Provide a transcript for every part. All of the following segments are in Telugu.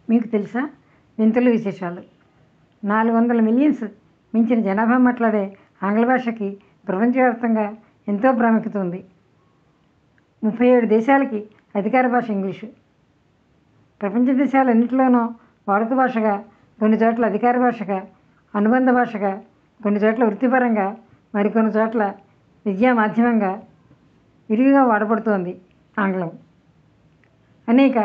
మీకు తెలుసా? వింతలు విశేషాలు. 400 మిలియన్స్ మించిన జనాభా మాట్లాడే ఆంగ్ల భాషకి ప్రపంచవ్యాప్తంగా ఎంతో ప్రాముఖ్యత ఉంది. 37 దేశాలకి అధికార భాష ఇంగ్లీషు. ప్రపంచ దేశాలన్నింటిలోనూ వాడుక భాషగా, కొన్ని చోట్ల అధికార భాషగా, అనుబంధ భాషగా, కొన్ని చోట్ల వృత్తిపరంగా, మరికొన్ని చోట్ల విద్యా మాధ్యమంగా విరివిగా వాడబడుతోంది ఆంగ్లం. అనేక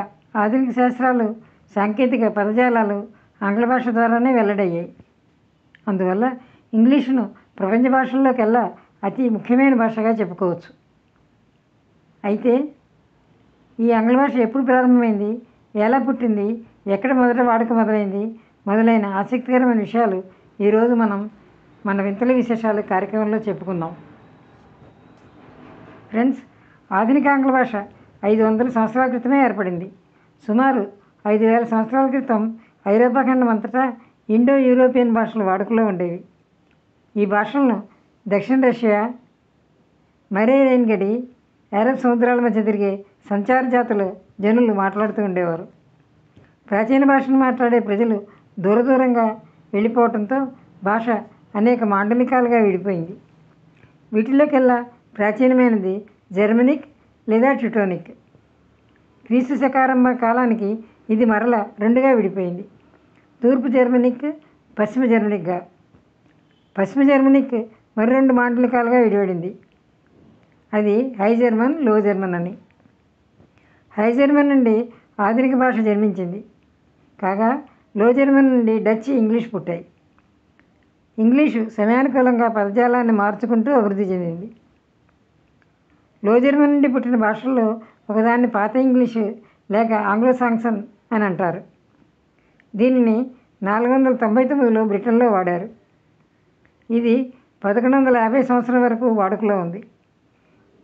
ఆధునిక శాస్త్రాలు, సాంకేతిక పదజాలాలు ఆంగ్ల భాష ద్వారానే వెల్లడయ్యాయి. అందువల్ల ఇంగ్లీషును ప్రపంచ భాషల్లోకెల్లా అతి ముఖ్యమైన భాషగా చెప్పుకోవచ్చు. అయితే ఈ ఆంగ్ల భాష ఎప్పుడు ప్రారంభమైంది, ఎలా పుట్టింది, ఎక్కడ మొదట వాడుక మొదలైంది మొదలైన ఆసక్తికరమైన విషయాలు ఈరోజు మనం మన వింతల విశేషాలు కార్యక్రమంలో చెప్పుకుందాం. ఫ్రెండ్స్, ఆధునిక ఆంగ్ల భాష 500 సంవత్సరాల క్రితమే ఏర్పడింది. సుమారు 5000 సంవత్సరాల క్రితం ఐరోపా ఖండం అంతటా ఇండో యూరోపియన్ భాషలు వాడుకలో ఉండేవి. ఈ భాషలను దక్షిణ రష్యా, మరే రైన్ గడి, అరబ్ సముద్రాల మధ్య తిరిగే సంచార జాతుల జనులు మాట్లాడుతూ ఉండేవారు. ప్రాచీన భాషను మాట్లాడే ప్రజలు దూరంగా వెళ్ళిపోవడంతో భాష అనేక మాండలికాలుగా విడిపోయింది. వీటిలోకెల్లా ప్రాచీనమైనది జర్మనిక్ లేదా ట్యూటోనిక్. క్రీస్తు శకారంభ కాలానికి ఇది మరలా రెండుగా విడిపోయింది. తూర్పు జర్మనిక్, పశ్చిమ జర్మనిక్గా. పశ్చిమ జర్మనిక్ మరి 2 మాండలికాలుగా విడిపడింది. అది హై జర్మన్, లో జర్మన్ అని. హై జర్మన్ నుండి ఆధునిక భాష జన్మించింది. కాగా లో జర్మన్ నుండి డచ్, ఇంగ్లీష్ పుట్టాయి. ఇంగ్లీషు సమయానుకూలంగా పదజాలాన్ని మార్చుకుంటూ అభివృద్ధి చెందింది. లో జర్మన్ నుండి పుట్టిన భాషల్లో ఒకదాన్ని పాత ఇంగ్లీషు లేక ఆంగ్లో సాక్సన్ అని అంటారు. దీనిని 499లో బ్రిటన్లో వాడారు. ఇది 1150 సంవత్సరం వరకు వాడుకలో ఉంది.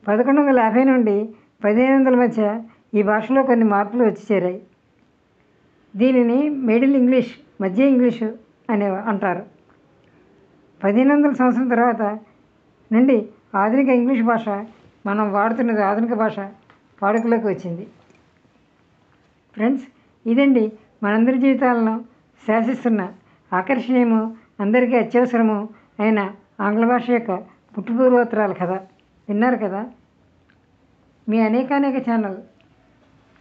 1150 నుండి 1500 మధ్య ఈ భాషలో కొన్ని మార్పులు వచ్చి చేరాయి. దీనిని మిడిల్ ఇంగ్లీష్, మధ్య ఇంగ్లీషు అని అంటారు. 1500 సంవత్సరం తర్వాత నుండి ఆధునిక ఇంగ్లీష్ భాష, మనం వాడుతున్నది ఆధునిక భాష, వాడుకలోకి వచ్చింది. ఫ్రెండ్స్, ఇదండి మనందరి జీవితాలను శాసిస్తున్న, ఆకర్షణీయము, అందరికీ అత్యవసరము అయిన ఆంగ్ల భాష యొక్క పుట్టుపూర్వోత్తరాల కథ. విన్నారు కదా? మీ అనేక ఛానల్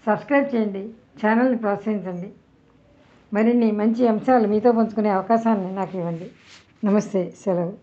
సబ్స్క్రైబ్ చేయండి, ఛానల్ని ప్రోత్సహించండి. మరిన్ని మంచి అంశాలు మీతో పంచుకునే అవకాశాన్ని నాకు ఇవ్వండి. నమస్తే, సెలవు.